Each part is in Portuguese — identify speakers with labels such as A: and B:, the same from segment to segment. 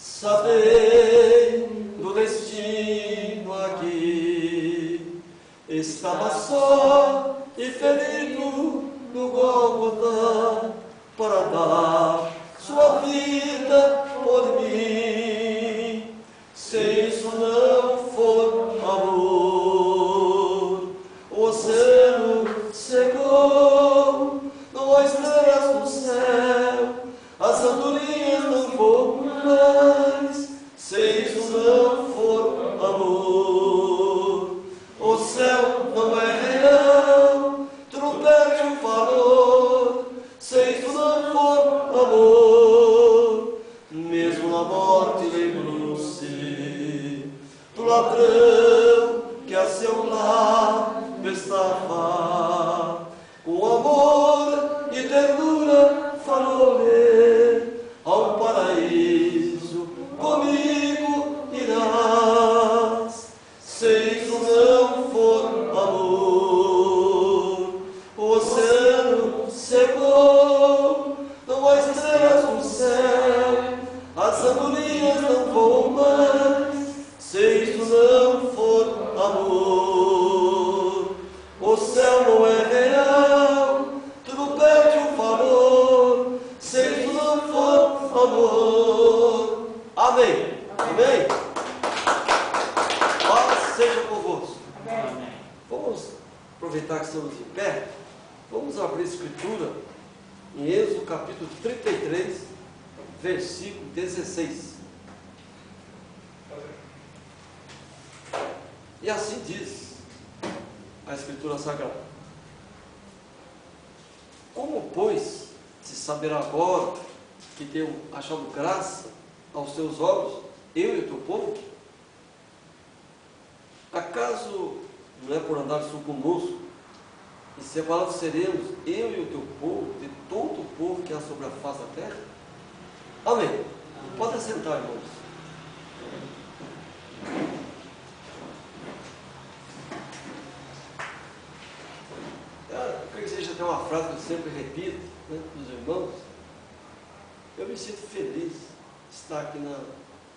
A: sabendo o destino aqui, estava só e ferido no Gólgota para dar sua vida por mim. Se isso não for amor, o oceano secou, não há estrelas no céu, as andorinhas não voam mais. Se isso não for amor, o céu não é real, tudo perde o valor. Se isso não for amor, mesmo na morte lembrou-se do ladrão que a seu lado estava. Com amor e ternura falou-lhe: ao paraíso comigo irás. Se isso não for amor, o oceano secou, não há estrelas no céu, as andorinhas não voam mais. Se isso não for amor, o céu não é real, tudo perde o valor. Se isso não for amor. Amém. Amém. Paz seja convosco.
B: Amém.
A: Vamos aproveitar que estamos em pé. Vamos abrir a Escritura em Êxodo capítulo 33, versículo 16. E assim diz a Escritura Sagrada: como, pois, se saberá agora que tenho achado graça aos teus olhos, eu e o teu povo? Acaso não é por andar conosco e separados seremos eu e o teu povo de todo o povo que há sobre a face da terra? Amém. Pode sentar, irmãos. Eu creio que seja até uma frase que eu sempre repito, né, dos irmãos. Eu me sinto feliz de estar aqui na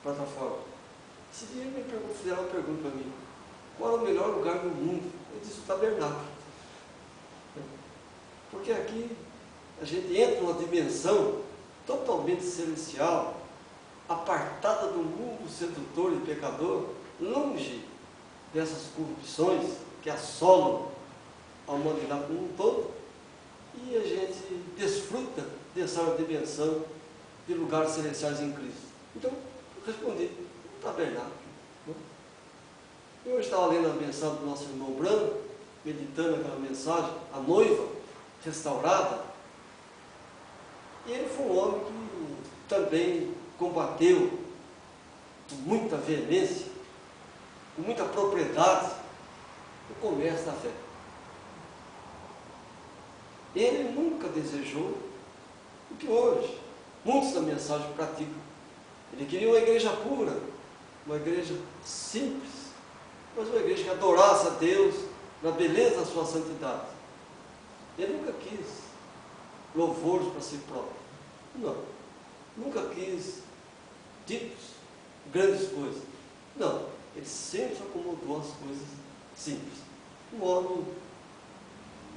A: plataforma. Esse dia fizeram uma pergunta para mim: qual é o melhor lugar do mundo? Eu disse: o tabernáculo. Porque aqui a gente entra numa dimensão totalmente celestial, apartada do mundo sedutor e pecador, longe dessas corrupções que assolam a humanidade como um todo, e a gente desfruta dessa dimensão de lugares celestiais em Cristo. Então, eu respondi: o tabernáculo. Eu hoje estava lendo a mensagem do nosso irmão Branco, meditando aquela mensagem, a noiva restaurada, e ele foi um homem que também combateu com muita veemência, com muita propriedade, o comércio da fé. Ele nunca desejou o que hoje muitos da mensagem praticam. Ele queria uma igreja pura, uma igreja simples, mas uma igreja que adorasse a Deus na beleza da sua santidade. Ele nunca quis louvores para si próprio. Não. Nunca quis títulos, grandes coisas. Não. Ele sempre se acomodou às coisas simples. Um homem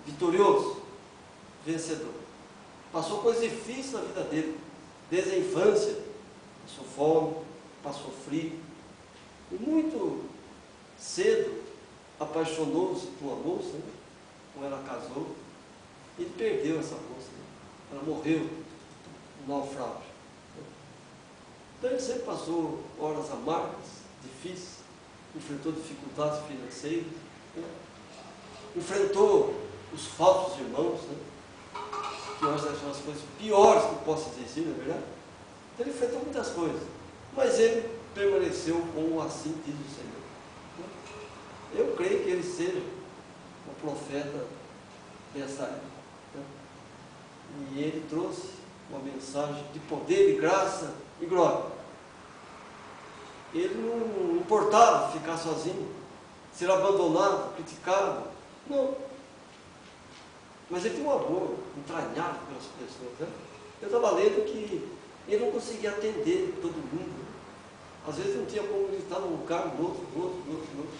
A: vitorioso, vencedor. Passou coisas difíceis na vida dele, desde a infância. Passou fome, passou frio. E muito cedo apaixonou-se por uma moça, né? Com ela casou. E ele perdeu essa moça, né? Ela morreu no naufrágio. Então ele sempre passou horas amargas, difíceis, enfrentou dificuldades financeiras, né? Enfrentou os falsos irmãos, né? Que hoje são as coisas piores que eu posso dizer, não é verdade? Então ele enfrentou muitas coisas, mas ele permaneceu com o assim diz o Senhor. Eu creio que ele seja o profeta dessa época. E ele trouxe uma mensagem de poder, de graça e glória. Ele não importava ficar sozinho, ser abandonado, criticado. Não. Mas ele tem um amor entranhado pelas pessoas. Né? Eu estava lendo que ele não conseguia atender todo mundo. Às vezes não tinha como gritar num lugar, no outro, no outro, no outro, no outro.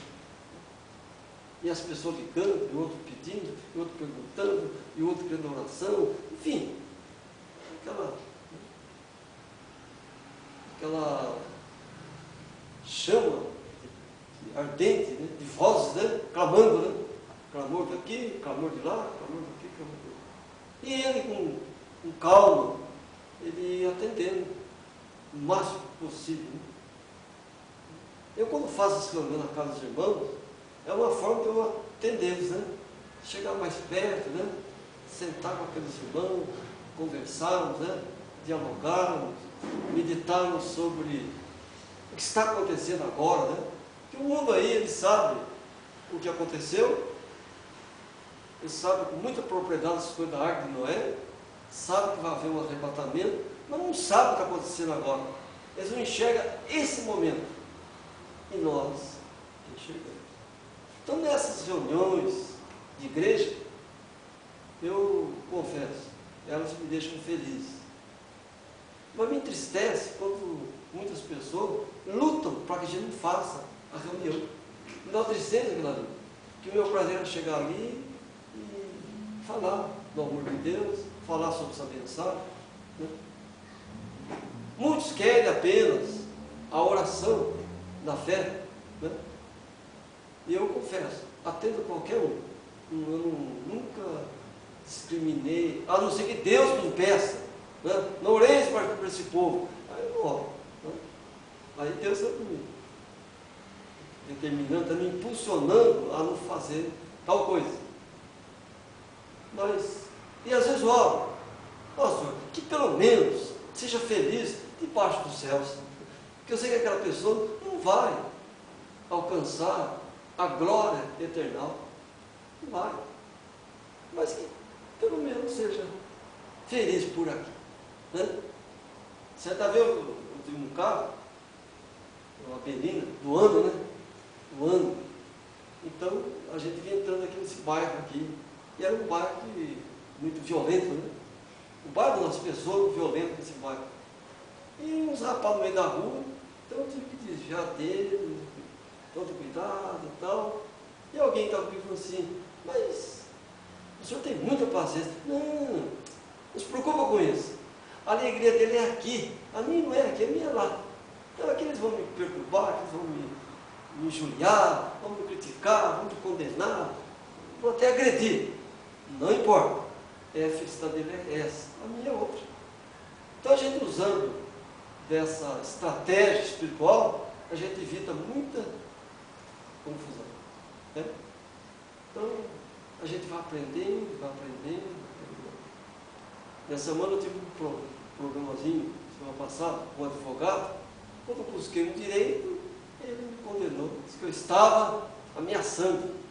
A: E as pessoas ligando, e o outro pedindo, e o outro perguntando, e o outro querendo oração, enfim, aquela chama ardente, né, de vozes, né, clamando, né, clamor daqui, clamor de lá, clamor daqui, clamor de lá. E ele com calma, ele ia atendendo o máximo possível. Né? Eu, quando faço esse reunião na casa dos irmãos, é uma forma de eu atendê-los, né? Chegar mais perto, né? Sentar com aqueles irmãos, conversarmos, né? Dialogarmos, meditarmos sobre o que está acontecendo agora, né? Porque o mundo aí, ele sabe o que aconteceu, ele sabe com muita propriedade as coisas da Arca de Noé, sabe que vai haver um arrebatamento, mas não sabe o que está acontecendo agora. Eles não enxergam esse momento. E nós enxergamos. Então, nessas reuniões de igreja, eu confesso, elas me deixam feliz. Mas me entristece quando muitas pessoas lutam para que a gente não faça a reunião. Me dá uma tristeza aquilo ali. Que o meu prazer é chegar ali e falar do amor de Deus, falar sobre essa mensagem. Né? Muitos querem apenas a oração da fé. Né? E eu confesso, atendo qualquer um. Eu nunca discriminei, a não ser que Deus me impeça. Né? Não oreis para esse povo. Aí eu não oro. Né? Aí Deus está comigo, determinando, está me impulsionando a não fazer tal coisa. Mas, e às vezes eu oro, Senhor, que pelo menos seja feliz debaixo dos céus. Porque eu sei que aquela pessoa não vai alcançar a glória eternal. Não vai. Mas que pelo menos seja feliz por aqui. Né? Certa vez eu tive um carro, uma Belina, do ano, né? Do ano. Então, a gente vinha entrando aqui nesse bairro aqui. E era um bairro muito violento, né? O bairro das pessoas muito violento nesse bairro. E uns rapazes no meio da rua, então eu tive que desviar dele, todo cuidado e tal. E alguém estava comigo e falou assim, mas o senhor tem muita paciência. Não se preocupa com isso. A alegria dele é aqui. A minha não é aqui, a minha é lá. Então aqui eles vão me perturbar, eles vão me injuriar, vão me criticar, vão me condenar, vão até agredir. Não importa. A felicidade dele é essa, a minha é outra. Então a gente usando dessa estratégia espiritual, a gente evita muita confusão. Né? Então a gente vai aprendendo, vai aprendendo. Nessa semana eu tive um programazinho, semana passada, com um advogado. Quando eu busquei um direito, ele me condenou, disse que eu estava ameaçando.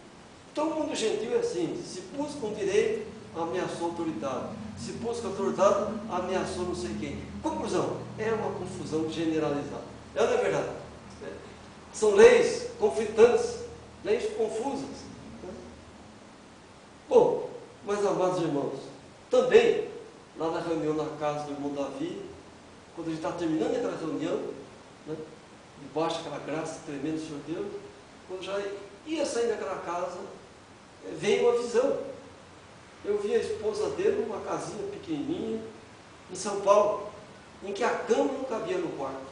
A: Todo mundo gentil é assim, se busca um direito, ameaçou a autoridade. Se busca a autoridade, ameaçou não sei quem. Conclusão, é uma confusão generalizada. É ou não é verdade? São leis conflitantes, leis confusas. Bom, mas amados irmãos, também, lá na reunião na casa do irmão Davi, quando a gente está terminando aquela reunião, né, debaixo daquela graça tremenda do Senhor Deus, quando já ia sair daquela casa, veio uma visão. Eu vi a esposa dele numa casinha pequenininha, em São Paulo, em que a cama não cabia no quarto.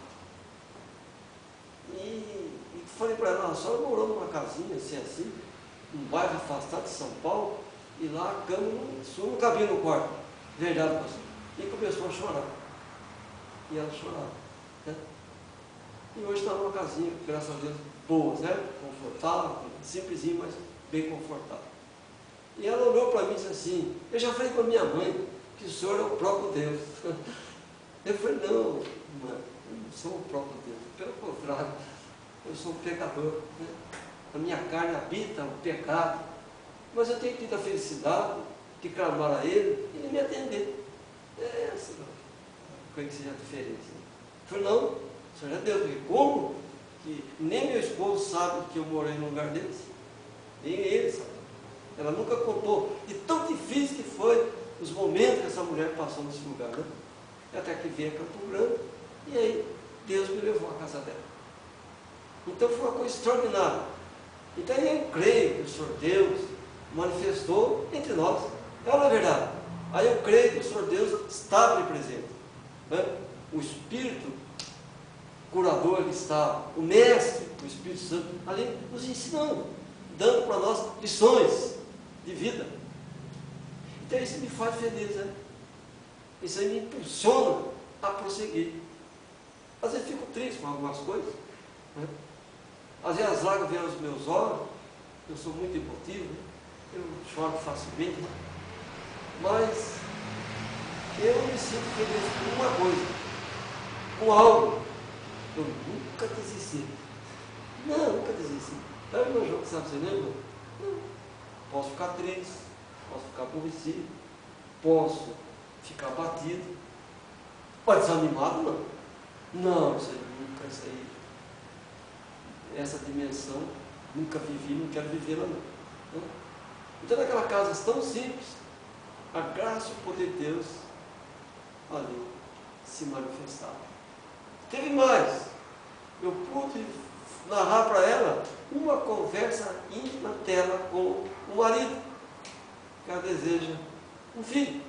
A: E falei para ela, a senhora morou numa casinha assim, num bairro afastado de São Paulo, e lá a cama não cabia no quarto. Verdade, pastor. E começou a chorar. E ela chorava. Né? E hoje está numa casinha, graças a Deus, boa, né? Confortável, simplesinho, mas bem confortável. E ela olhou para mim e disse assim, eu já falei com a minha mãe que o senhor é o próprio Deus. Eu falei, não, mãe, eu não sou o próprio Deus. Pelo contrário, eu sou um pecador. Né? A minha carne habita o pecado. Mas eu tenho tido a felicidade de clamar a Ele e Ele me atender. É essa coisa que seja a diferença. Eu falei, não, o senhor é Deus. Porque como que nem meu esposo sabe que eu morei num lugar desse? Nem ele sabe. Ela nunca contou. E tão difícil que foi os momentos que essa mulher passou nesse lugar. Né? Até que veio a Campo Grande. E aí Deus me levou à casa dela. Então foi uma coisa extraordinária. Então eu creio que o Senhor Deus manifestou entre nós. Não é verdade? Aí eu creio que o Senhor Deus estava ali presente. Né? O Espírito curador ali estava, o Mestre, o Espírito Santo, ali nos ensinando, dando para nós lições de vida. Então isso me faz feliz, né? Isso aí me impulsiona a prosseguir. Às vezes fico triste com algumas coisas, né? Às vezes as lágrimas vêm aos meus olhos, eu sou muito emotivo, né? Eu choro facilmente, mas eu me sinto feliz com uma coisa, com algo. Eu nunca desisti. Não, nunca desisti. Então, meu jogo, sabe, você lembra? Não. Posso ficar triste, posso ficar aborrecido, posso ficar abatido, mas desanimado não. Não, isso aí nunca, isso aí. Essa dimensão, nunca vivi, não quero vivê-la não. Então, naquela casa tão simples, a graça e o poder de Deus ali se manifestava. Teve mais. Eu pude narrar para ela uma conversa íntima dela com o marido, que ela deseja um filho.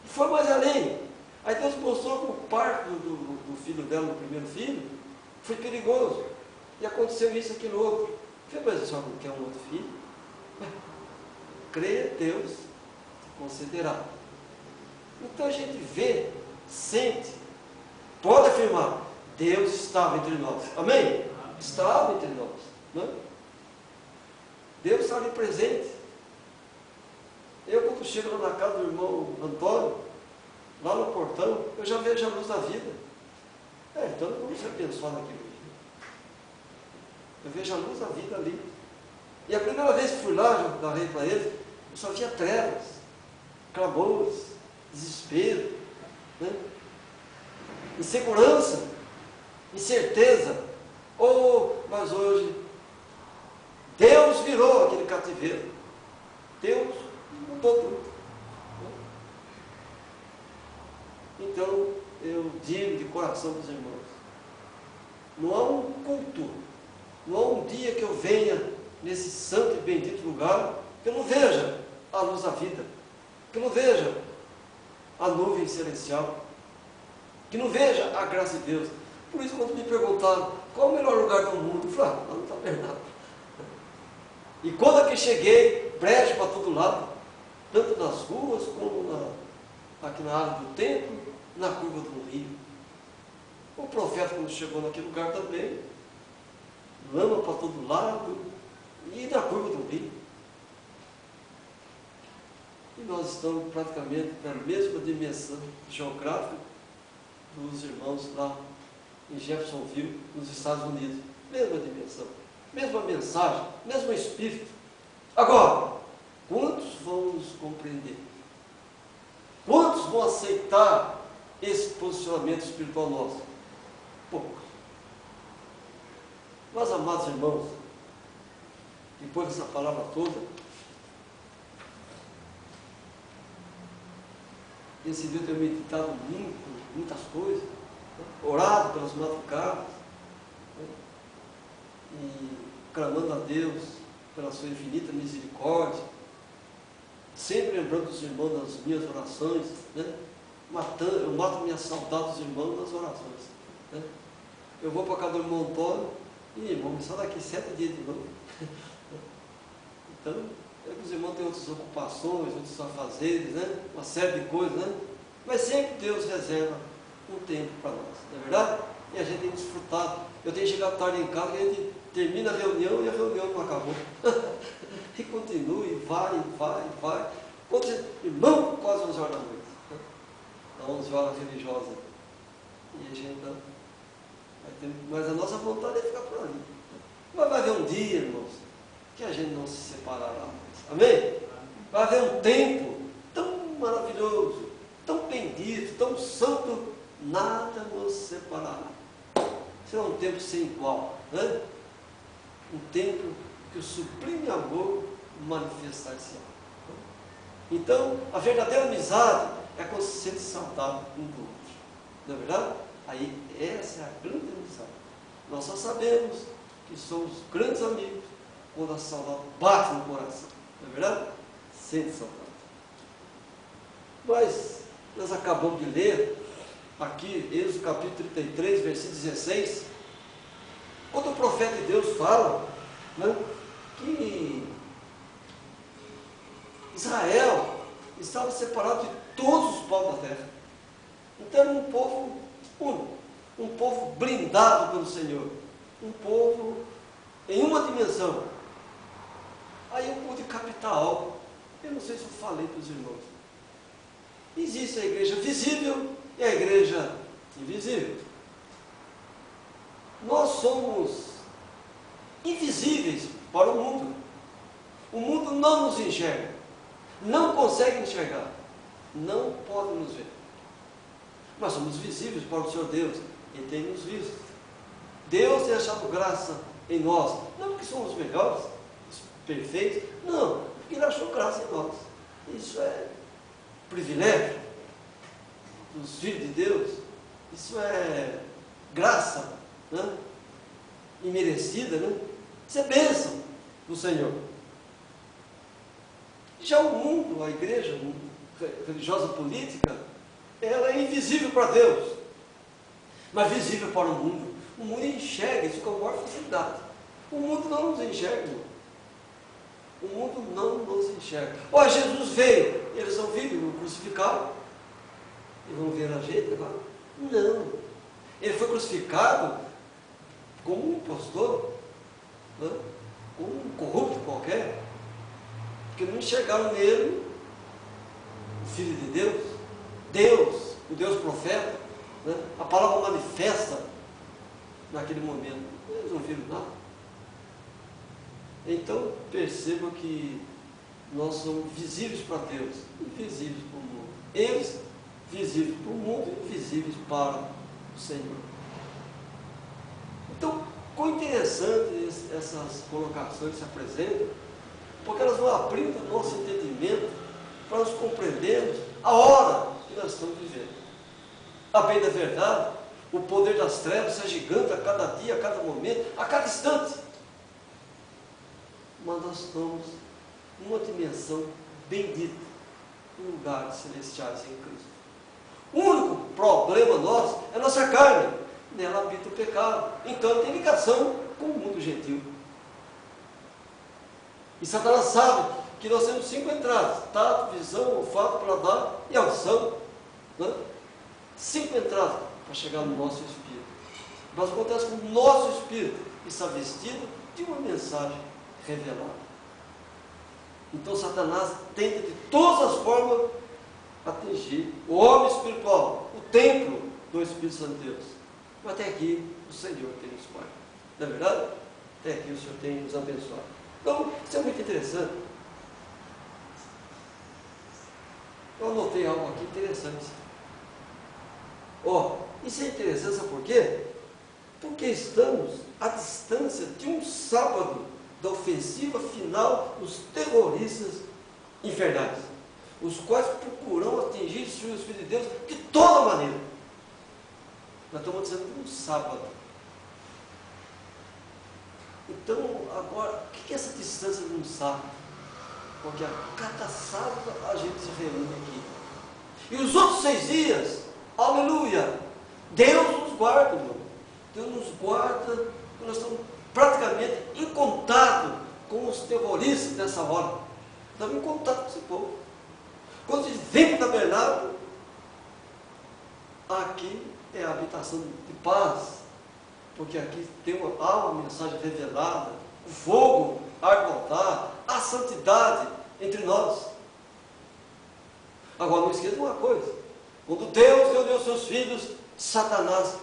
A: E foi mais além. Aí Deus mostrou que o parto do filho dela, do primeiro filho, foi perigoso. E aconteceu isso, aquilo, outro. Eu falei, mas a senhora não quer um outro filho? Creia, Deus te concederá. Então a gente vê, sente, pode afirmar, Deus estava entre nós. Amém? Estava entre nós. Né? Deus está ali presente. Eu, quando chego lá na casa do irmão Antônio, lá no portão, eu já vejo a luz da vida. Então eu vou ser abençoado aqui hoje. Eu vejo a luz da vida ali. E a primeira vez que fui lá, já darei para ele, eu só via trevas, clamores, desespero, né? Insegurança, incerteza. Mas hoje, Deus virou aquele cativeiro. Deus mudou tudo. Então, eu digo de coração para os irmãos, não há um culto, não há um dia que eu venha nesse santo e bendito lugar, que eu não veja a luz da vida, que eu não veja a nuvem celestial, que não veja a graça de Deus. Por isso, quando me perguntaram qual é o melhor lugar do mundo, eu falei, não está Bernardo. E quando aqui cheguei, brejo para todo lado, tanto nas ruas como aqui na área do templo, na curva do rio. O profeta, quando chegou naquele lugar também, lama para todo lado e na curva do rio. E nós estamos praticamente na mesma dimensão geográfica dos irmãos lá em Jeffersonville, nos Estados Unidos. Mesma dimensão, mesma mensagem, mesmo espírito. Agora, quantos vão nos compreender? Quantos vão aceitar esse posicionamento espiritual nosso? Poucos. Mas, amados irmãos, depois dessa palavra toda, esse dia eu tenho meditado muitas coisas, né? Orado pelas madrugadas, né? E clamando a Deus pela sua infinita misericórdia, sempre lembrando dos irmãos nas minhas orações, né? Eu mato minha saudade dos irmãos nas orações, né? Eu vou para a casa do irmão Antônio e, irmão, só daqui 7 dias de novo. Então, os irmãos têm outras ocupações, outros afazeres, né? Uma série de coisas, né? Mas sempre Deus reserva um tempo para nós, não é verdade? E a gente tem desfrutado. Eu tenho chegado tarde em casa e a gente termina a reunião e a reunião não acabou. E continua, e vai. Quando você, irmão, quase 11 horas da noite. Né? 11 horas religiosas. E a gente mas a nossa vontade é ficar por ali. Mas vai haver um dia, irmãos, que a gente não se separará. Amém? Vai haver um tempo tão maravilhoso, tão bendito, tão santo, nada nos separará. Será um tempo sem igual, né? Um tempo que o sublime amor manifestar-se. Então, a verdadeira amizade é quando se sente saudável um do outro. Não é verdade? Aí essa é a grande amizade. Nós só sabemos que somos grandes amigos quando a saudade bate no coração. Não é verdade? Sente saudade. Mas nós acabamos de ler aqui, Êxodo capítulo 33, versículo 16, quando o profeta de Deus fala, né, que Israel estava separado de todos os povos da terra. Então era um povo único, um povo blindado pelo Senhor, um povo em uma dimensão. Aí eu pude captar algo. Eu não sei se eu falei para os irmãos. Existe a igreja visível e a igreja invisível. Nós somos invisíveis para o mundo. O mundo não nos enxerga, não consegue enxergar, não pode nos ver. Nós somos visíveis para o Senhor Deus, Ele tem nos visto. Deus tem achado graça em nós, não porque somos melhores, perfeitos, não, porque Ele achou graça em nós. Isso é privilégio dos filhos de Deus, isso é graça, né? Imerecida, né? Isso é bênção do Senhor. Já o mundo, a igreja religiosa política, ela é invisível para Deus, mas visível para o mundo. O mundo enxerga isso com a maior facilidade. O mundo não nos enxerga, irmão. O mundo não nos enxerga. Olha, Jesus veio, eles não viram, o crucificaram. E vão ver a gente agora? Não. Ele foi crucificado como um impostor, né? Como um corrupto qualquer, porque não enxergaram nele o Filho de Deus, Deus, o Deus profeta, né? A palavra manifesta naquele momento. Eles não viram nada. Então perceba que nós somos visíveis para Deus, invisíveis para o mundo. Eles visíveis para o mundo e invisíveis para o Senhor. Então, quão interessante essas colocações que se apresentam, porque elas vão abrindo o nosso entendimento para nós compreendermos a hora que nós estamos vivendo. A bem da verdade, o poder das trevas se agiganta a cada dia, a cada momento, a cada instante. Mas nós estamos numa dimensão bendita, em lugares celestiais em Cristo. O único problema nosso é nossa carne. Nela habita o pecado. Então tem ligação com o mundo gentil. E Satanás sabe que nós temos 5 entradas: tato, visão, olfato, paladar e audição. Né? 5 entradas para chegar no nosso espírito. Mas acontece que o nosso espírito está vestido de uma mensagem revelada. Então Satanás tenta de todas as formas atingir o homem espiritual, o templo do Espírito Santo de Deus. Mas até aqui o Senhor tem nos guardado. Não é verdade? Até aqui o Senhor tem nos abençoado. Então, isso é muito interessante. Eu anotei algo aqui interessante. Isso é interessante, sabe por quê? Porque estamos à distância de um sábado da ofensiva final dos terroristas infernais, os quais procuram atingir os filhos de Deus de toda maneira. Nós estamos dizendo um sábado. Então, agora, o que é essa distância de um sábado? Porque a cada sábado a gente se reúne aqui. E os outros 6 dias, aleluia, Deus nos guarda, irmão. Deus nos guarda, nós estamos praticamente em contato com os terroristas nessa hora. Estamos em contato com esse povo. Quando a gente vem para o tabernáculo, aqui é a habitação de paz, porque aqui há uma mensagem revelada, o fogo, a do altar, a santidade entre nós. Agora não esqueça de uma coisa: quando Deus reuniu seus filhos, Satanás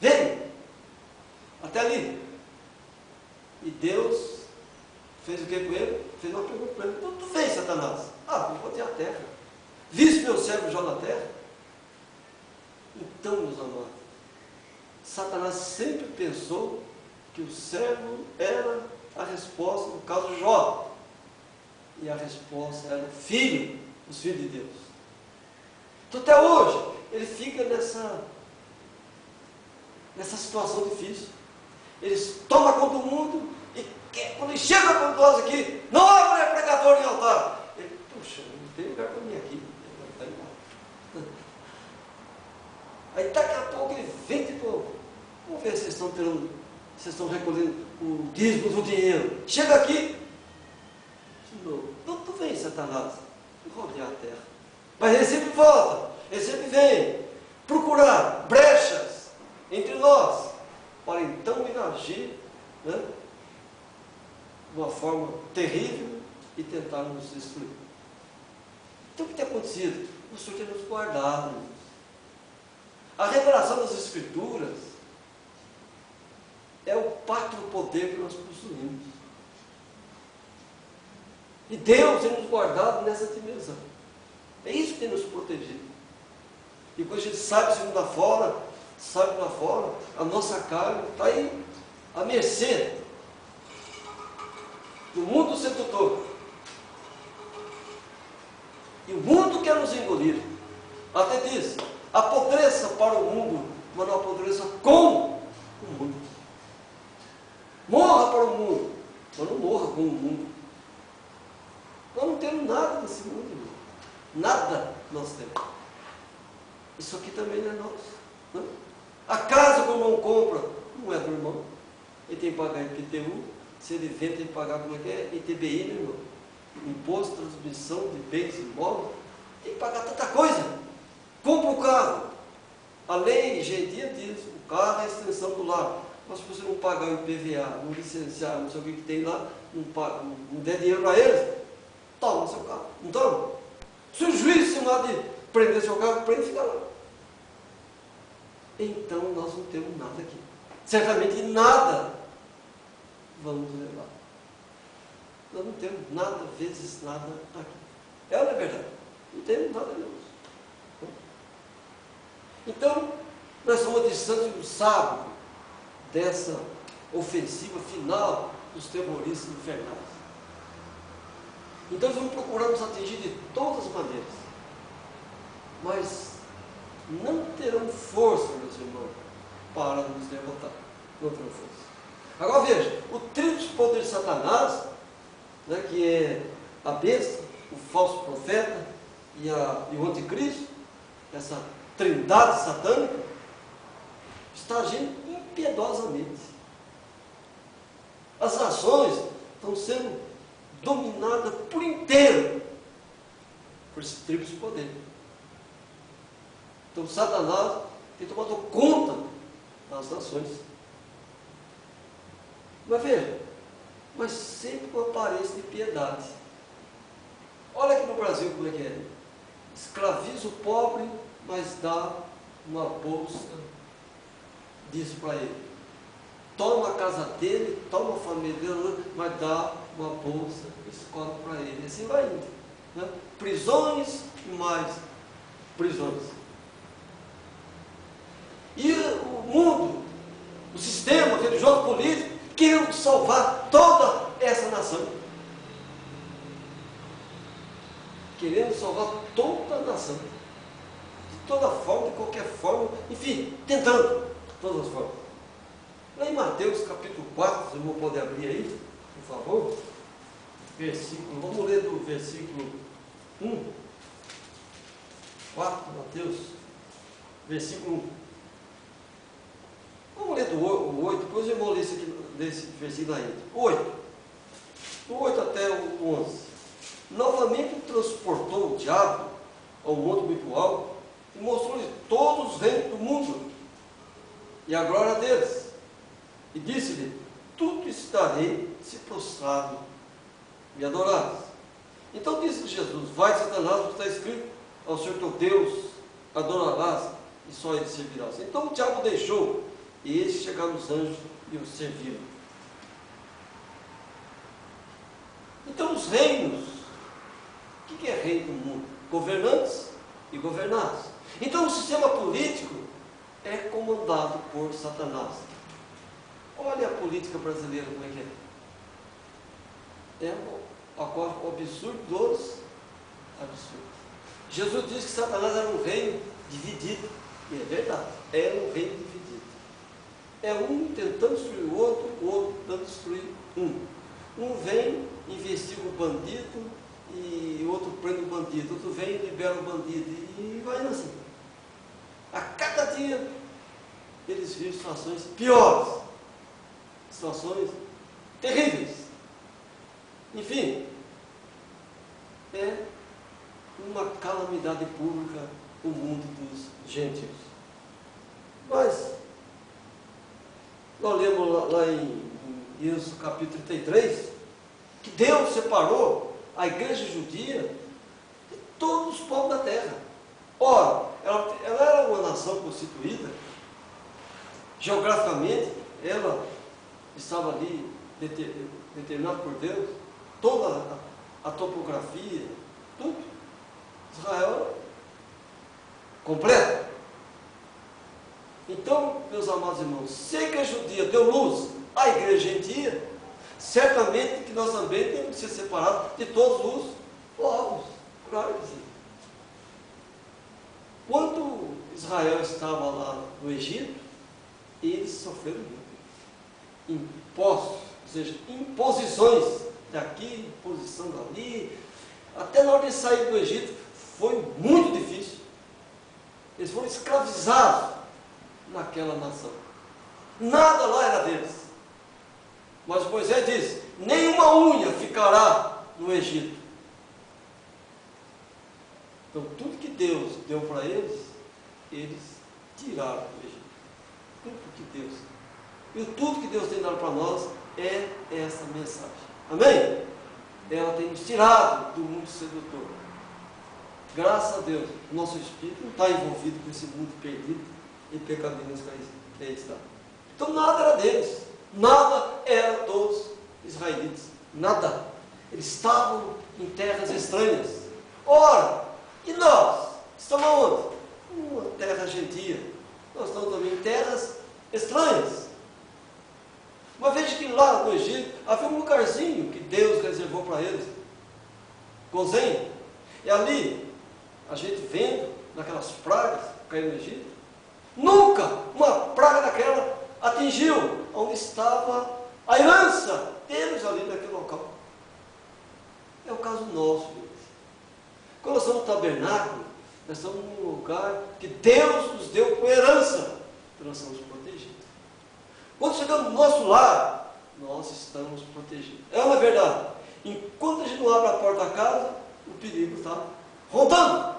A: veio até ali. E Deus fez o que com ele? Fez uma pergunta para ele: tu fez, Satanás? Eu botei a terra. Viste meu servo Jó na terra? Então, meus amados, Satanás sempre pensou que o servo era a resposta no caso de Jó. E a resposta era o filho, os filhos de Deus. Então, até hoje, ele fica nessa situação difícil. Eles tomam conta do mundo e quando eles chegam para nós aqui, não há mulher pregadora em altar. Ele, puxa, não tem lugar para mim aqui. Aí daqui a pouco ele vem de novo. Vamos ver se vocês estão recolhendo o dízimo, o dinheiro. Chega aqui, de novo. Tu vem, Satanás, rodear a terra. Mas ele sempre volta, ele sempre vem procurar brechas entre nós, para então ir agir, né, de uma forma terrível e tentar nos destruir. Então o que tem acontecido? O Senhor tem nos guardado. A revelação das Escrituras é o pacto do poder que nós possuímos. E Deus tem nos guardado nessa dimensão. É isso que tem nos protegido. E quando a gente sai do mundo afora, a nossa carne está aí à mercê do mundo sedutor. E o mundo quer nos engolir. Até diz, apodreça para o mundo, mas não apodreça com o mundo. Morra para o mundo, mas não morra com o mundo. Nós não temos nada desse mundo, irmão. Nada nós temos. Isso aqui também não é nosso. Não? A casa que o irmão compra não é do irmão. Ele tem que pagar IPTU. Se ele vende, tem que pagar, como é que é? ITBI, né, irmão? Imposto de transmissão de bens imóveis. Tem que pagar tanta coisa. Compra o carro. A lei, gentia diz, o carro é a extensão do lar. Mas se você não pagar o IPVA, não licenciar, não sei o que tem lá, não der dinheiro para eles, toma seu carro. Não toma? Se o juiz se lá de prender seu carro, prende e fica lá. Então nós não temos nada aqui. Certamente nada vamos levar. Nós não temos nada vezes nada aqui. É ou não é verdade? Não temos nada mesmo. Então, nós somos a distância do sábado dessa ofensiva final dos terroristas infernais. Então, eles vão procurar nos atingir de todas as maneiras. Mas não terão força, meus irmãos, para nos derrotar. Não terão força. Agora veja, o tríplice poder de Satanás, né, que é a besta, o falso profeta e o anticristo, essa trindade satânica, está agindo impiedosamente. As nações estão sendo dominadas por inteiro por esse tríplice poder. Então Satanás tem tomado conta das nações. Mas veja, mas sempre com aparência de piedade. Olha aqui no Brasil como é que é. Escraviza o pobre, mas dá uma bolsa disso para ele. Toma a casa dele, toma a família dele, mas dá uma bolsa, escola para ele. E assim vai indo. Né? Prisões e mais prisões. E o mundo, o sistema religioso político, querendo salvar toda essa nação. Querendo salvar toda a nação. De toda forma, de qualquer forma, enfim, tentando de todas as formas. Lá em Mateus capítulo 4, vocês vão poder abrir aí, por favor. Versículo, vamos ler do versículo 1. 4, Mateus, versículo 1. Vamos ler do 8, depois eu vou ler esse versículo ainda. 8. Do 8 até o 11. Novamente transportou o diabo ao monte muito alto e mostrou-lhe todos os reinos do mundo e a glória deles. E disse-lhe, tudo estarei se prostrado me adorares. Então disse Jesus, vai Satanás, porque está escrito, ao Senhor teu Deus adorarás e só ele servirás. Então o diabo deixou, e eles chegaram os anjos e o serviram. Então os reinos, o que é reino do mundo? Governantes e governados. Então o sistema político é comandado por Satanás. Olha a política brasileira como é que é. É um absurdo dos absurdos. Jesus disse que Satanás era um reino dividido. E é verdade, era um reino dividido. é um tentando destruir o outro tentando destruir um. Um vem, investiga o bandido, e o outro prende o bandido, outro vem e libera o bandido, e vai indo assim. A cada dia eles vivem situações piores, situações terríveis. Enfim, é uma calamidade pública o mundo dos gentios. Mas nós lemos lá em Êxodo capítulo 33, que Deus separou a igreja judia de todos os povos da terra. Ora, ela era uma nação constituída, geograficamente, ela estava ali determinada por Deus, toda a topografia, tudo. Israel completo. Então, meus amados irmãos, se a igreja judia deu luz à igreja gentia, certamente que nós também temos que ser separados de todos os povos. Claro que sim. Quando Israel estava lá no Egito, eles sofreram impostos, ou seja, imposições daqui, imposição dali. Até na hora de sair do Egito foi muito difícil. Eles foram escravizados naquela nação. Nada lá era deles. Mas Moisés diz: nenhuma unha ficará no Egito. Então tudo que Deus deu para eles, eles tiraram do Egito. Tudo que Deus. E tudo que Deus tem dado para nós é essa mensagem. Amém? Ela tem nos tirado do mundo sedutor. Graças a Deus, o nosso espírito não está envolvido com esse mundo perdido e pecaminoso que aí está. Então nada era deles, nada era dos israelitas, nada. Eles estavam em terras estranhas. Ora, e nós? Estamos onde? Uma terra gentia. Nós estamos também em terras estranhas. Mas veja que lá no Egito havia um lugarzinho que Deus reservou para eles, Gozém. E ali, a gente vendo naquelas pragas que caíram no Egito, nunca uma praga daquela atingiu onde estava a herança deles ali naquele local. É o caso nosso, gente. Quando nós estamos no tabernáculo, nós estamos num lugar que Deus nos deu por herança, então nós somos protegidos. Quando chegamos no nosso lar, nós estamos protegidos. É uma verdade. Enquanto a gente não abre a porta da casa, o perigo está rondando.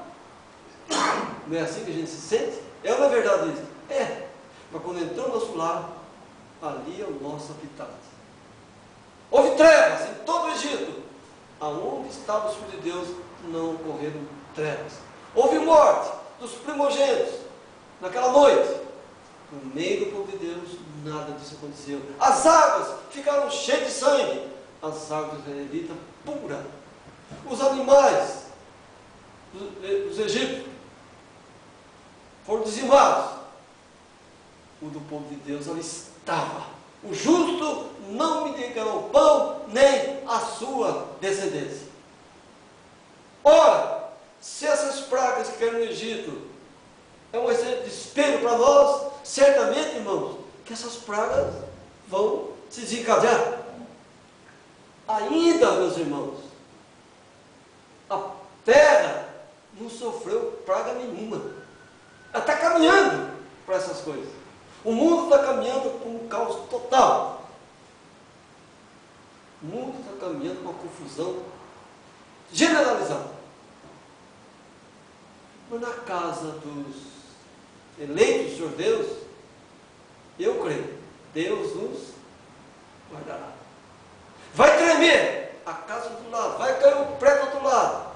A: Não é assim que a gente se sente? É uma verdade isso? É. Mas quando entramos no nosso lar, ali é o nosso habitat. Houve trevas em todo o Egito. Aonde estavam os filhos de Deus, não ocorreram trevas. Houve morte dos primogênitos naquela noite. No meio do povo de Deus, nada disso aconteceu. As águas ficaram cheias de sangue. As águas do israelita pura. Os animais dos egípcios foram dizimados. O do povo de Deus ali estava. O justo não me negará o pão, nem a sua descendência. Ora, se essas pragas que caíram no Egito é um exemplo de espelho para nós, certamente, irmãos, que essas pragas vão se desencadear. Ainda, meus irmãos, a terra não sofreu praga nenhuma. Ela está caminhando para essas coisas. O mundo está caminhando com um caos total. O mundo está caminhando com uma confusão generalizada. Mas na casa dos eleitos do Senhor Deus, eu creio, Deus nos guardará. Vai tremer a casa do outro lado, vai cair o prédio do outro lado,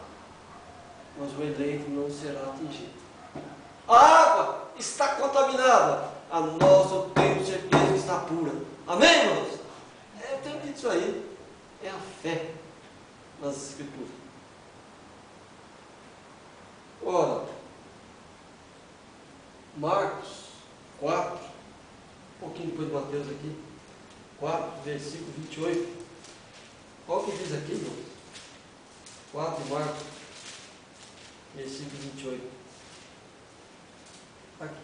A: mas o eleito não será atingido. A água está contaminada, a nossa eu tenho certeza que está pura. Amém, irmãos? Eu tenho dito isso aí, é a fé nas Escrituras. Ora, Marcos 4, um pouquinho depois de Mateus aqui, 4, versículo 28. Qual que diz aqui, irmãos? 4 de Marcos, versículo 28. Aqui.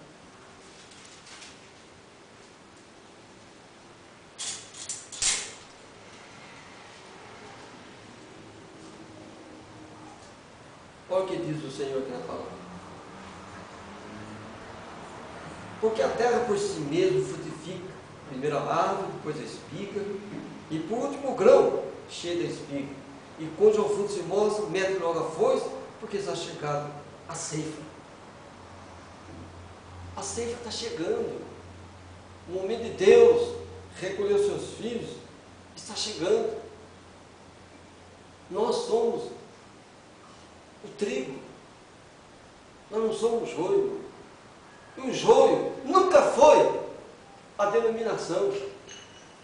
A: Olha o que diz o Senhor aqui na palavra. Porque a terra por si mesma frutifica, primeiro a árvore, depois a espiga, e por último o grão, cheio da espiga. E quando já o fruto se mostra, mete logo a foice, porque está chegado a ceifa. A ceifa está chegando. O momento de Deus recolher os seus filhos está chegando. Nós somos o trigo. Nós não somos joio. E o joio nunca foi a denominação.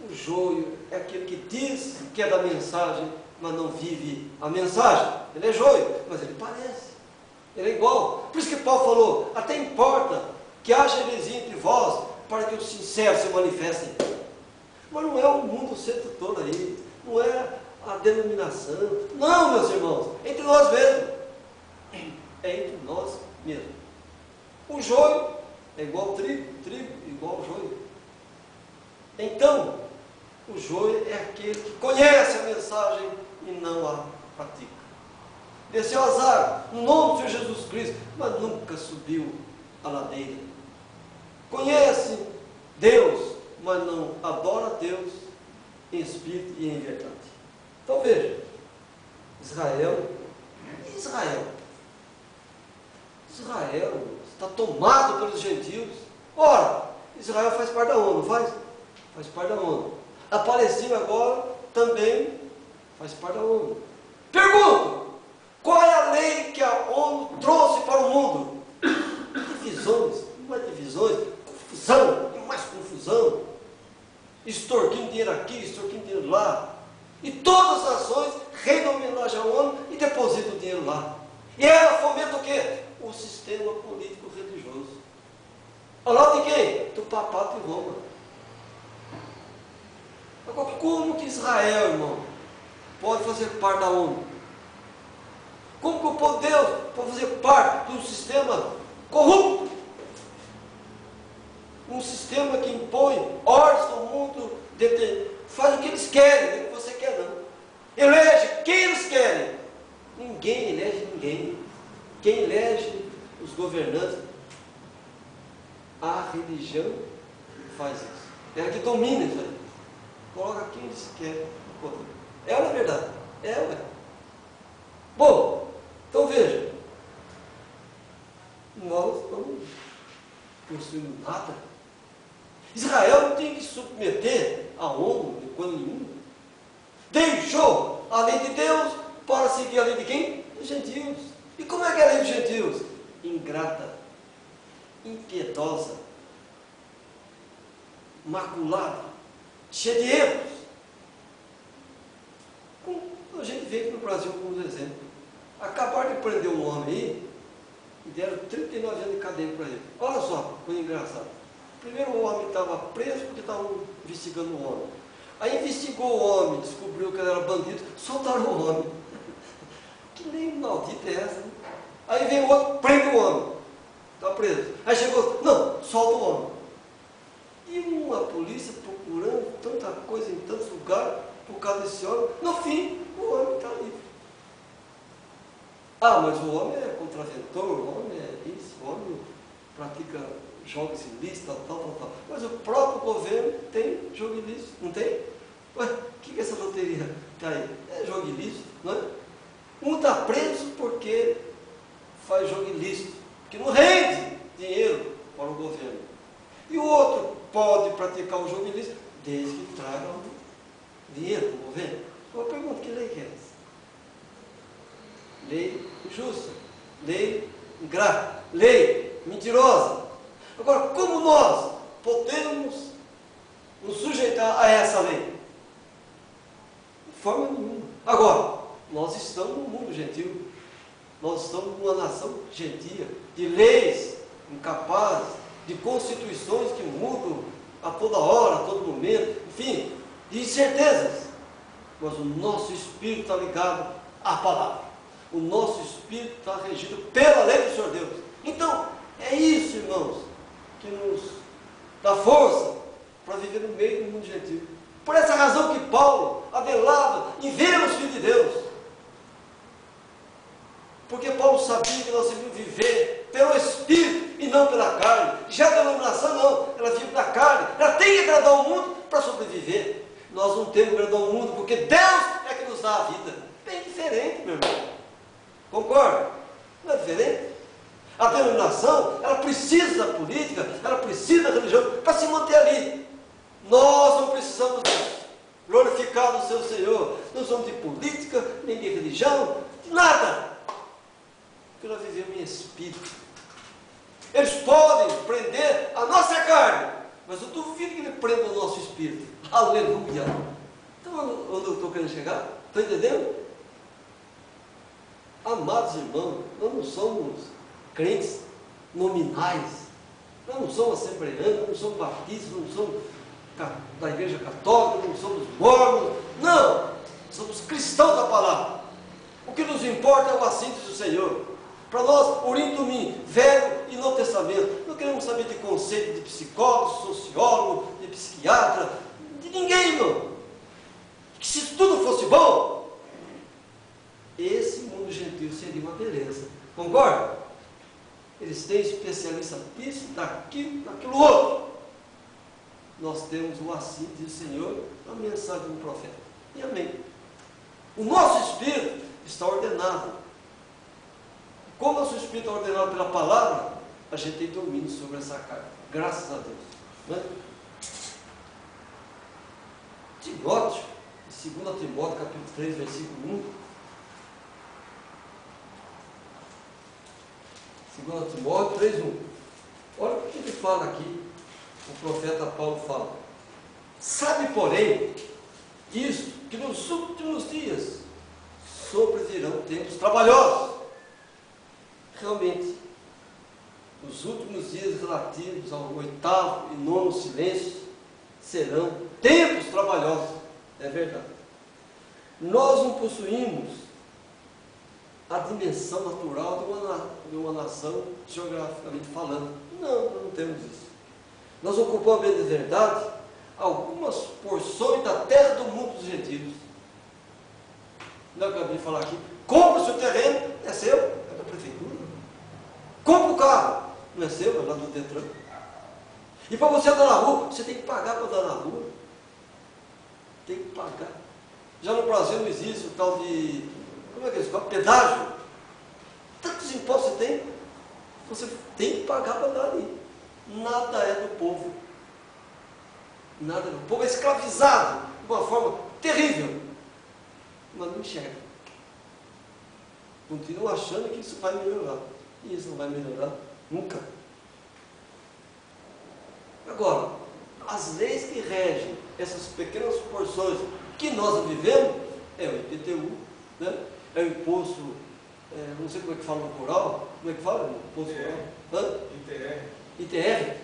A: O joio é aquele que diz que é da mensagem, mas não vive a mensagem. Ele é joio, mas ele parece. Ele é igual. Por isso que Paulo falou, até importa que haja heresia entre vós, para que os sinceros se manifestem. Mas não é o mundo sedutor aí, não é a denominação. Não, meus irmãos, entre nós mesmos. É entre nós mesmos. O joio é igual ao trigo, trigo igual ao joio. Então, o joio é aquele que conhece a mensagem e não a pratica. Desceu as águas, no nome do Senhor Jesus Cristo, mas nunca subiu a ladeira. Conhece Deus, mas não adora Deus em espírito e em verdade. Então veja, Israel está tomado pelos gentios. Ora, Israel faz parte da ONU, faz? Faz parte da ONU. A Palestina agora também faz parte da ONU. Pergunto, qual é a lei que a ONU trouxe para o mundo? Divisões, mais divisões, confusão, e mais confusão. Extorquindo dinheiro aqui, extorquindo dinheiro lá. E todas as nações rendam homenagem à ONU e depositam o dinheiro lá. E ela fomenta o quê? O sistema político religioso. Ao lado de quem? Do papado de Roma. Agora, como que Israel, irmão, pode fazer parte da ONU? Como que o povo de Deus pode fazer parte de um sistema corrupto? Um sistema que impõe ordens no mundo, faz o que eles querem, não o que você quer não. Elege quem eles querem. Ninguém elege ninguém. Quem elege os governantes? A religião faz isso. Ela que domina isso aí. Coloca quem eles querem. É ou não é verdade? É, ué. Bom, então veja. Nós não possuímos nada. Israel não tem que submeter a ONU de quando nenhum. Deixou a lei de Deus para seguir a lei de quem? Dos gentios. E como é que é a lei dos gentios? Ingrata, impiedosa, maculada, cheia de erros. A gente vê aqui no Brasil como exemplo. Acabaram de prender um homem aí e deram 39 anos de cadeia para ele. Olha só, coisa engraçada. Primeiro o homem estava preso porque estavam investigando o homem. Aí investigou o homem, descobriu que ele era bandido, soltaram o homem. Que lei maldita é essa? Né? Aí vem o outro, prende o homem. Está preso. Aí chegou, não, solta o homem. E uma polícia procurando tanta coisa em tantos lugares por causa desse homem. No fim, o homem está livre. Ah, mas o homem é contraventor, o homem é isso, o homem pratica jogos ilícitos, tal. Mas o próprio governo tem jogo ilícito, não tem? Ué, o que é essa loteria está aí? É jogo ilícito, não é? Um está preso porque faz jogo ilícito, que não rende dinheiro para o governo. E o outro pode praticar o jogo ilícito desde que traga dinheiro para o governo. Eu pergunto, que lei que é essa? Lei injusta, lei ingrata, lei mentirosa. Agora, como nós podemos nos sujeitar a essa lei? De forma nenhuma. Agora, nós estamos no mundo gentil. Nós estamos numa nação gentia, de leis incapazes, de constituições que mudam a toda hora, a todo momento, enfim, de incertezas. Mas o nosso espírito está ligado à palavra. O nosso espírito está regido pela lei do Senhor Deus. Então, é isso, irmãos, que nos dá força para viver no meio do mundo gentil. Por essa razão que Paulo apelava em ver os filhos de Deus. Porque Paulo Paulo sabia que nós devíamos viver pelo Espírito e não pela carne. Já a denominação não, ela vive pela carne, ela tem que agradar o mundo para sobreviver. Nós não temos que agradar o mundo, porque Deus é que nos dá a vida. Bem diferente, meu irmão. Concorda? Não é diferente? A denominação, ela precisa da política, ela precisa da religião para se manter ali. Nós não precisamos disso. Glorificado o seu Senhor. Não somos de política, nem de religião, de nada. Porque nós vivemos em espírito. Eles podem prender a nossa carne, mas eu duvido que ele prenda o nosso espírito. Aleluia! Então, onde eu estou querendo chegar? Estão entendendo? Amados irmãos, nós não somos crentes nominais. Nós não somos assembleanos, nós não somos batistas, não somos da igreja católica, não somos mormons. Não! Somos cristãos da palavra. O que nos importa é o assento do Senhor. Para nós, Urim Tumim, Velho e Novo Testamento, não queremos saber de conceito de psicólogo, sociólogo, de psiquiatra, de ninguém, não. Que se tudo fosse bom, esse mundo gentil seria uma beleza. Concorda? Eles têm especialista nisso, daquilo outro. Nós temos o assim, diz o Senhor, a mensagem do profeta. E amém. O nosso espírito está ordenado. Como o nosso espírito é ordenado pela palavra, a gente tem domínio sobre essa carne. Graças a Deus. Né? Timóteo, 2 Timóteo, capítulo 3, versículo 1. 2 Timóteo 3, 1. Olha o que ele fala aqui. O profeta Paulo fala: sabe, porém, isto, que nos últimos dias sobrevirão tempos trabalhosos. Realmente, os últimos dias relativos ao 8º e 9º silêncio serão tempos trabalhosos. É verdade. Nós não possuímos a dimensão natural de uma nação, geograficamente falando. Não, nós não temos isso. Nós ocupamos, bem de verdade, algumas porções da terra do mundo dos gentios. Não é o que eu acabei de falar aqui. Compra o seu terreno, é seu, é da prefeitura. Compra o carro, não é seu, é lá do Detran. E para você andar na rua, você tem que pagar para andar na rua. Tem que pagar. Já no Brasil não existe o tal de, como é que eles falam? Pedágio. Tantos impostos você tem, você tem que pagar para andar ali. Nada é do povo. Nada é do povo. É escravizado de uma forma terrível. Mas não enxerga. Continua achando que isso vai melhorar. E isso não vai melhorar nunca. Agora, as leis que regem essas pequenas porções que nós vivemos é o IPTU, né? É o imposto, não sei como é que fala no rural, como é que fala no imposto rural? ITR,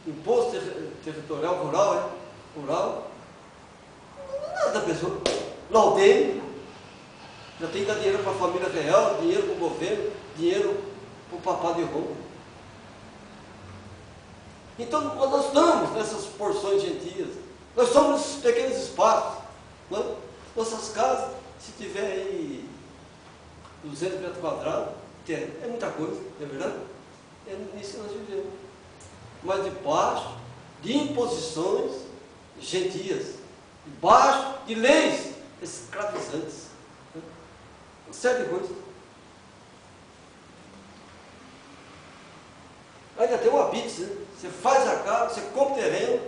A: Imposto Territorial Rural, Rural, nada da pessoa. Lá o dele, já tem que dar dinheiro para a família real, dinheiro para o governo, dinheiro para o papá de Roma. Então, nós estamos nessas porções gentias, nós somos nesses pequenos espaços. Né? Nossas casas, se tiver aí 200 metros quadrados, é muita coisa, não é verdade? É nisso que nós vivemos. Mas debaixo de imposições gentias, debaixo de leis escravizantes. Né? Uma série de coisas. Ainda tem uma habite, né? Você faz a casa, você compra o terreno,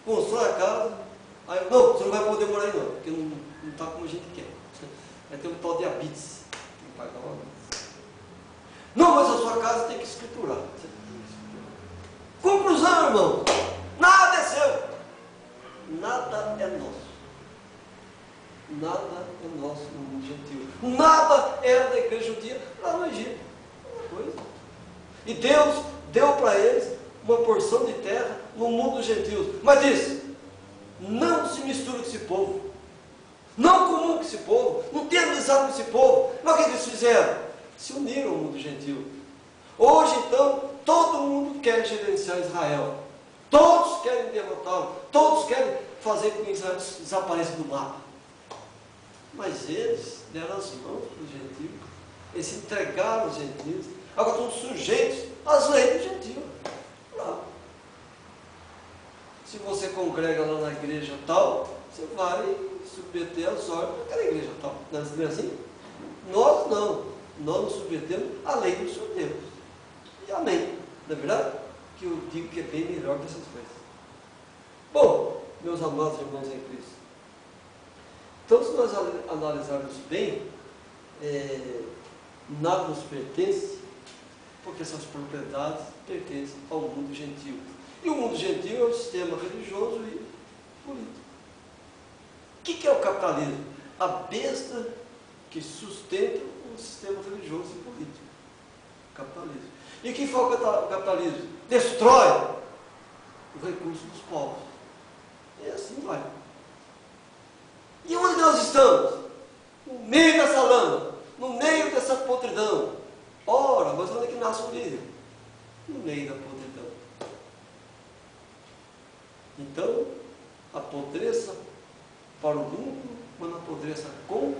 A: constrói a casa, aí, não, você não vai poder morar aí não, porque não está como a gente quer. Aí tem um tal de habites, tem que pagar uma habite. Não, mas a sua casa tem que escriturar. Conclusão, irmão, nada é seu, nada é nosso. Nada é nosso no mundo gentil. Nada era da igreja judia lá no Egito. Uma coisa. E Deus deu para eles uma porção de terra no mundo dos gentios. Mas disse: não se misture com esse povo. Não comungue com esse povo. Não tenha amizade com esse povo. Mas o que eles fizeram? Se uniram ao mundo gentil. Hoje, então, todo mundo quer gerenciar Israel. Todos querem derrotá-lo. Todos querem fazer com que Israel desapareça do mapa. Mas eles deram as mãos para os gentios. Eles se entregaram aos gentios. Agora estão sujeitos às leis do gentio. Claro. Se você congrega lá na igreja tal, você vai submeter às ordens daquela igreja tal. Não é assim? Nós não. Nós nos submetemos à lei do Senhor Deus. E amém. Não é verdade? Que eu digo que é bem melhor que essas coisas. Bom, meus amados irmãos em Cristo, então se nós analisarmos bem, nada nos pertence, porque essas propriedades pertencem ao mundo gentil. E o mundo gentil é o sistema religioso e político. O que é o capitalismo? A besta que sustenta o sistema religioso e político. Capitalismo. E o que foi o capitalismo? Destrói o recurso dos povos. E assim vai. E onde nós estamos? No meio dessa lama, no meio dessa podridão. Ora, mas onde é que nasce o lírio? No meio da podridão. Então, apodreça para o mundo, mas não apodreça com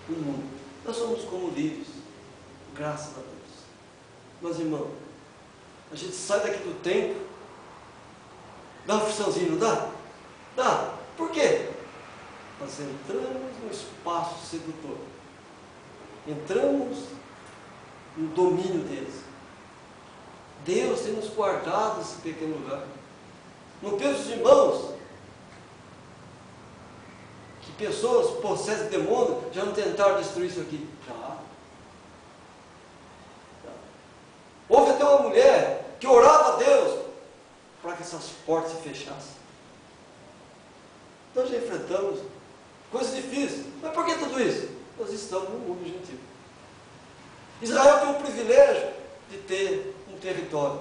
A: o mundo. Nós somos como lírios, graças a Deus. Mas, irmão, a gente sai daqui do tempo, dá uma friçãozinha, não dá? Dá. Por quê? Nós entramos no espaço sedutor. Entramos no domínio deles. Deus tem nos guardado esse pequeno lugar. Não penso os irmãos que pessoas possessas de demônio já não tentaram destruir isso aqui. Já. Houve até uma mulher que orava a Deus para que essas portas se fechassem. Nós já enfrentamos coisas difíceis. Mas por que tudo isso? Nós estamos no mundo gentil. Israel tem o privilégio de ter um território.